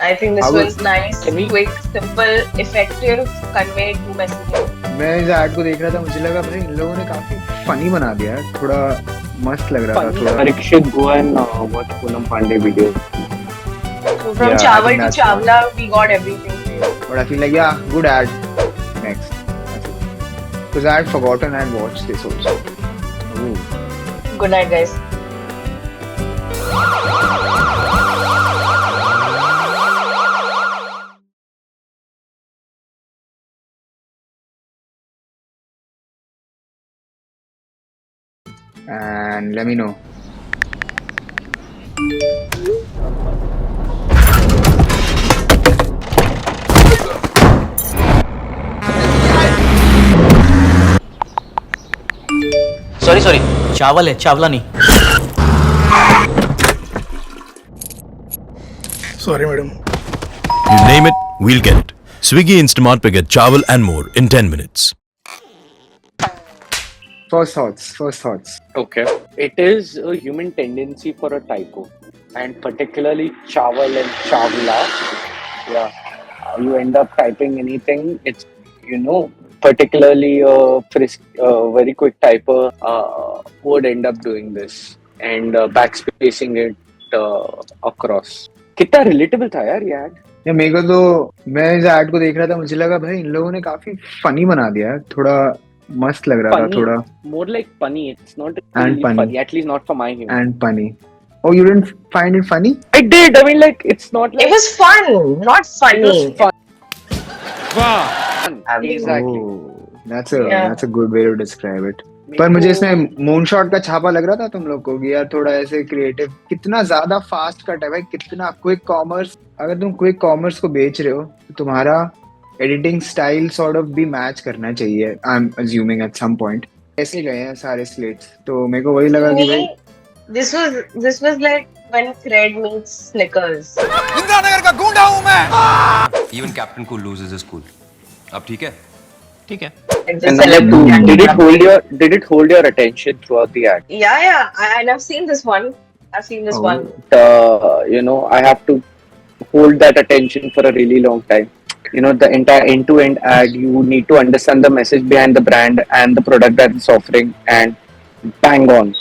I think this How was nice, Can we? quick, simple, effective, convey to messaging. मैं इस add को देख रहा था, मुझे लगा भाई इन लोगों ने काफी फनी बना दिया है, थोड़ा मस्त लग रहा था थोड़ा. Parikshit, go and watch Poonam Pandey video. So from Yeah, I Chawal think to that's Chawla, we got everything for you. But I feel like, yeah, good ad. Next. Because I had forgotten I had watched this also. Ooh. Good night, guys. And let me know. Sorry चावल है, चावला नहीं. Sorry, madam. You name it, we'll get it. Swiggy Instamart पे get chawal and more in 10 minutes. First thoughts. Okay. It is a human tendency for a typo, and particularly chawal and chawla. Yeah. You end up typing anything, it's, particularly a very quick typer would end up doing this and backspacing it across. कितना relatable था यार ये ad. या मेरे को तो मैं इस ऐड को देख रहा था, मुझे लगा भाई इन लोगों ने काफी फनी बना दिया है, थोड़ा मस्त लग रहा था Funny. थोड़ा. More like punny. It's not And really punny. funny. At least not for my humor. And funny. Oh, you didn't find it funny? I did. I mean, like, it's not like It was fun, not it funny. was fun. Exactly. Oh, that's Yeah. a good way to describe it. पर मुझे इसमें moonshot का छापा लग रहा था तुम लोग को कि यार थोड़ा ऐसे क्रिएटिव, कितना ज्यादा फास्ट कट है भाई, कितना क्विक कॉमर्स. अगर तुम क्विक कॉमर्स को बेच रहे हो तो तुम्हारा एडिटिंग स्टाइल सॉर्ट ऑफ भी मैच करना चाहिए. I am assuming at some point. ऐसे गए हैं सारे स्लेट्स, तो मेरे को वही लगा कि भाई This was like when Cred meets Snickers. Even Captain Cool loses his cool. अब ठीक है? ठीक है. Like the And number two, celebrity did it hold your attention throughout the ad? Yeah. And I've seen this one. I've seen this Oh. one. I have to hold that attention for a really long time. The entire end-to-end ad, you need to understand the message behind the brand and the product that it's offering, and bang on.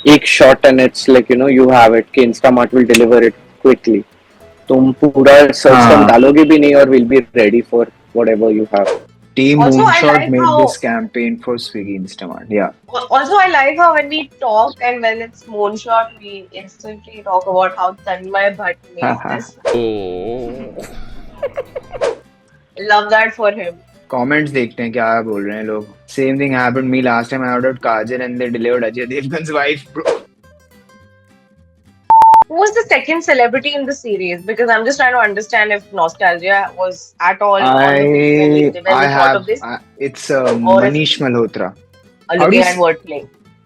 एक shot and it's like, you have it. कि Instamart will deliver it quickly. तुम पूरा search term डालोगे भी नहीं और will be ready for whatever you have. Team Also, I Moonshot like made how- this campaign for Swiggy Instamart. Yeah. Also, I like how when we talk and when it's Moonshot, we instantly talk about how Tanmay Bhatt made this. Love that for him. Comments देखते हैं क्या बोल रहे हैं लोग. Same thing happened me last time I ordered Kajal and they delivered Ajay Devgan's wife, bro. Who was the second celebrity in the series? Because I'm just trying to understand if nostalgia was at all on the way when we thought of this. It's Or if- Manish Malhotra. How do Looking you at wordplay,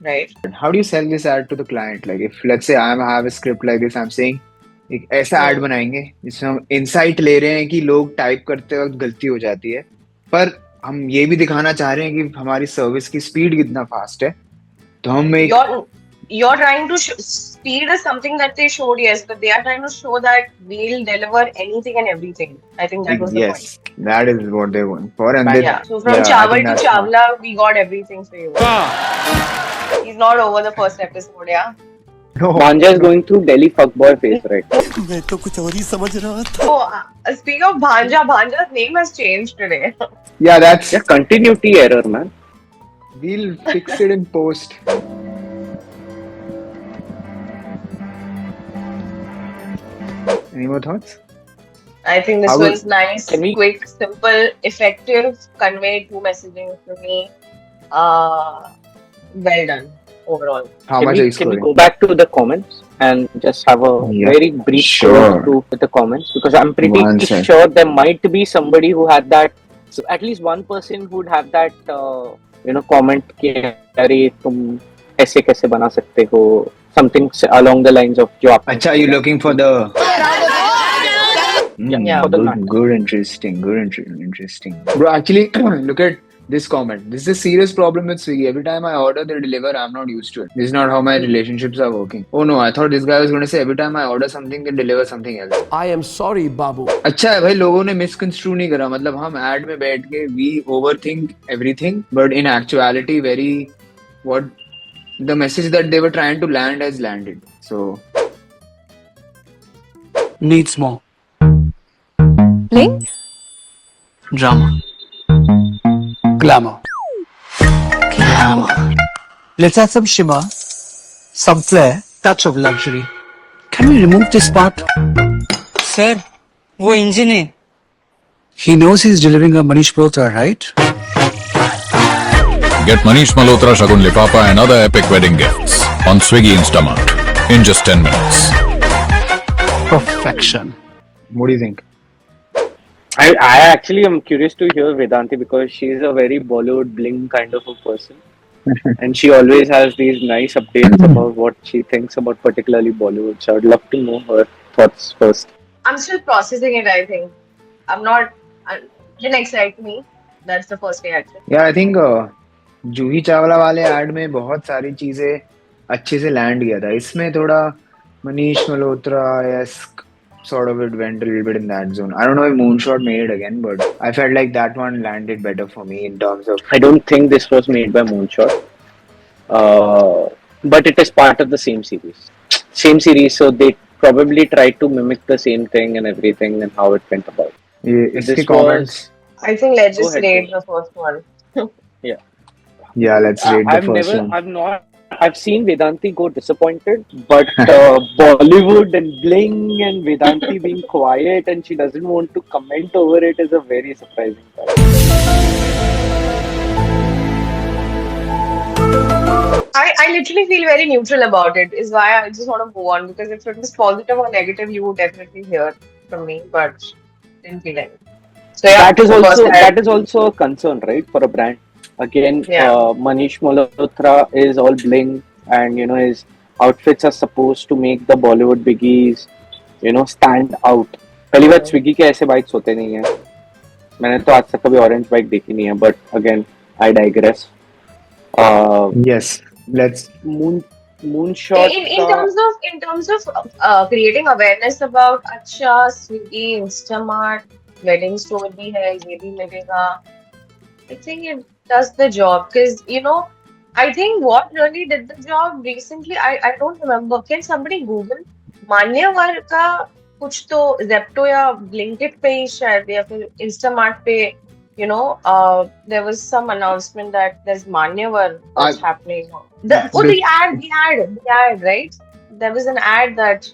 right? How do you sell this ad to the client? Like if let's say I have a script like this, I'm saying एक ऐसा ad बनाएंगे जिसमें हम insight ले रहे हैं कि लोग टाइप करते वक्त गलती हो जाती है, पर हम ये भी दिखाना चाह रहे हैं कि हमारी सर्विस की स्पीड कितना फास्ट है, तो हम एक You're trying to speed is something that they showed, yes, but they are trying to show that we'll deliver anything and everything. I think that was the point. yes, that is what they want for. And But they, yeah, so from yeah, I Chawal think to that's Chawla, we got everything for you. He's not over the first episode, yeah. no. Bhanja is going through Delhi fuckboy phase right now. मैं तो कुछ और ही समझ रहा था. So, speaking of Bhanja's name has changed today. Yeah, that's Yeah, continuity error, man. we'll fix it in post. Any more thoughts? I think this How would- was nice, Can we- quick, simple, effective, conveyed to messaging for me. Well done overall. How much are you Can we scoring? go back to the comments and just have a Yeah. very brief Sure. go through the comments? Because I'm pretty One sec. sure there might be somebody who had that. So at least one person who would have that, comment कि अरे तुम ऐसे कैसे बना सकते हो? Something along the lines of जो आप. Acha, you looking for the Yeah, for the nut. good, interesting. Bro, actually, look at this comment. This is a serious problem with Swiggy. Every time I order, they deliver. I'm not used to it. This is not how my relationships are working. Oh no, I thought this guy was going to say every time I order something, they deliver something else. I am sorry, Babu. अच्छा है भाई, लोगों ने misconstrue नहीं करा. मतलब हम ad में बैठ के we overthink everything, but in actuality, what the message that they were trying to land has landed. So Needs more. Bling? Drama. Glamour. Let's add some shimmer, some flair, touch of luxury. Can we remove this part? Sir वो engine है. He knows he's delivering a Manish Malhotra, right? Get Manish Malhotra, Shagun Lifafa and other epic wedding gifts on Swiggy Instamart in just 10 minutes. Perfection. what do you think? I actually am curious to hear Vedanti because she's a very Bollywood bling kind of a person. And she always has these nice updates about what she thinks about particularly Bollywood. So I'd love to know her thoughts first. I'm still processing it, I think. It didn't excite me. That's the first reaction. Yeah, I think Juhi Chawla वाले add में बहुत सारी चीजें अच्छे से land किया था. इसमें थोड़ा Manish Malhotra esque sort of it went a little bit in that zone. I don't know if Moonshot made it again, but I felt like that one landed better for me in terms of. I don't think this was made by Moonshot. But it is part of the same series. So they probably tried to mimic the same thing and everything and how it went about. इसके This comments. I think let's Go just ahead, rate go the first one. Yeah, let's rate the first one. I've seen Vedanti go disappointed, but Bollywood and bling and Vedanti being quiet and she doesn't want to comment over it is a very surprising fact. I literally feel very neutral about it, is why I just want to go on, because if it was positive or negative, you would definitely hear from me, but didn't feel like it. So yeah, That is also a concern, right, for a brand. Again, Manish Malhotra is all bling, and his outfits are supposed to make the Bollywood biggies, stand out. पहली बात Swiggy के ऐसे bikes होते नहीं हैं. मैंने तो आज तक कभी ऑरेंज बाइक देखी नहीं है, but again, I digress. Yes, let's. Moonshot. In terms of creating awareness about अच्छा Swiggy, Instamart, wedding store भी है, ये भी मिलेगा. I think it does the job, because I think what really did the job recently, I don't remember. Can somebody Google मान्यवर का कुछ तो Zepto या Blinkit पे ही शायद या फिर Instamart पे there was some announcement that there's Manyavar that's happening. The ad, right? There was an ad that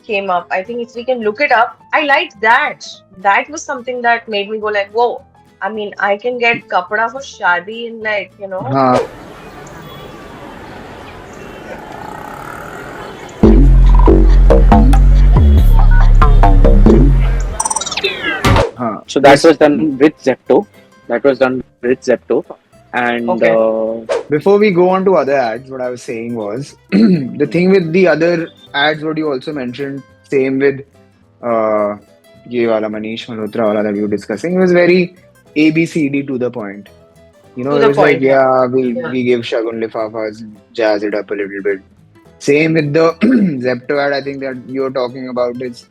came up. I think if we can look it up, I liked that. That was something that made me go like, whoa. I mean, I can get kapda for shadi in like, So that was done with Zepto. And before we go on to other ads, what I was saying was the thing with the other ads, what you also mentioned, same with ye wala Manish Malhotra wala that we were discussing, it was very ABCD to the point. It was like, we give Shagun Lifafa's jazz it up a little bit. Same with the Zepto ad, I think that you're talking about is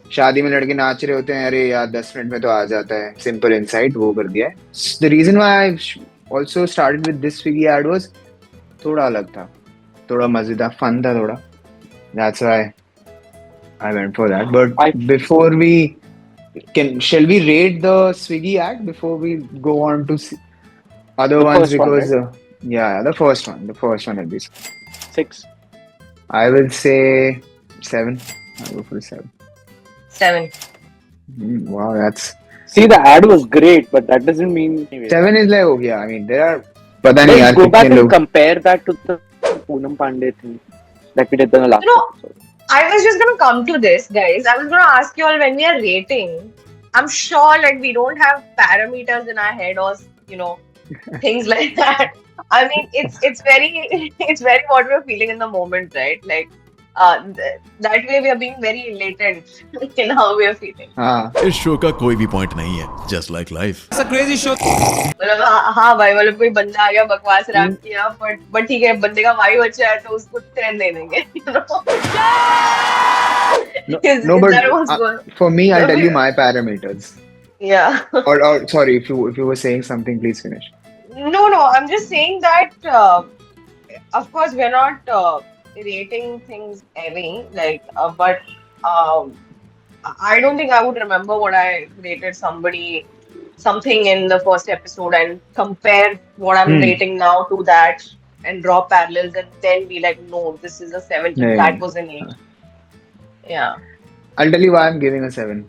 शादी में लड़के नाच रहे होते हैं, अरे यार 10 minute में तो आ जाता है, सिंपल इनसाइट वो कर दिया है. The reason why I also started with this Swiggy ad was थोड़ा अलग था, थोड़ा मजेदार, फन था थोड़ा. That's why I went for that. But before we shall we rate the Swiggy ad before we go on to other ones, because the first one will be 6. I will say 7. I'll go for 7. 7. Wow, that's. See, the ad was great, but that doesn't mean. 7 is like, okay, I mean, there are. पता नहीं यार, go back and compare that to the Poonam Pandey thing that we did in the last episode. I was just going to come to this, guys. I was going to ask you all, when we are rating, I'm sure like we don't have parameters in our head or, things like that. I mean, it's very what we're feeling in the moment, right? Like, that way we are being very elated in how we are feeling. हाँ इस show का कोई भी point नहीं है, just like life. मतलब हाँ भाई, मतलब कोई बंदा आ गया बकवास रैप किया, बट ठीक है, बंदे का वाइब अच्छा है तो उसको 10 दे देंगे, you know? no, but That was good. for me, I'll tell you my parameters. Yeah. Or sorry, if you were saying something, please finish. No, I'm just saying that, of course, we're not rating things heavy, like, but I don't think I would remember what I rated something in the first episode and compare what I'm rating now to that and draw parallels and then be like, no, this is a 7, Yeah. that was an 8. Yeah. I'll tell you why I'm giving a 7.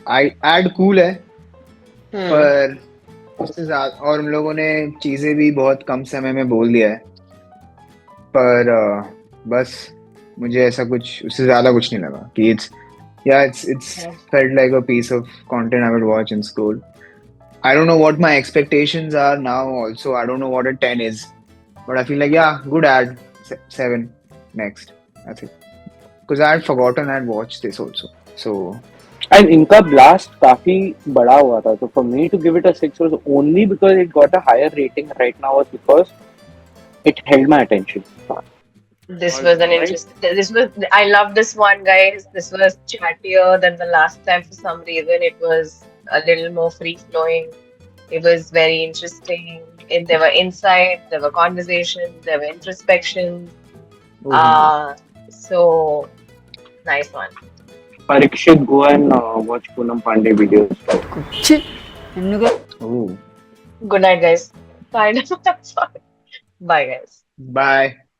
Ad cool है, पर उससे ज्यादा, और हम लोगों ने चीजें भी बहुत कम समय में बोल दिया है, पर बस मुझे ऐसा कुछ उससे ज्यादा कुछ नहीं लगा कि it's felt like a piece of content I would watch in school. I don't know what my expectations are now also. I don't know what a 10 is, but I feel like, yeah, good ad, 7, next, that's it. Because I had forgotten I had watched this also. So And इनका blast काफी बड़ा हुआ था, so for me to give it a 6 was only because it got a higher rating right now, was because it held my attention. This was an interesting. I love this one, guys. This was chattier than the last time for some reason. It was a little more free flowing. It was very interesting. There were insights, there were conversations, there were introspections. So nice one. Parikshit, go and watch Poonam Pandey videos. oh, Good night, guys. Bye. Bye, guys. bye.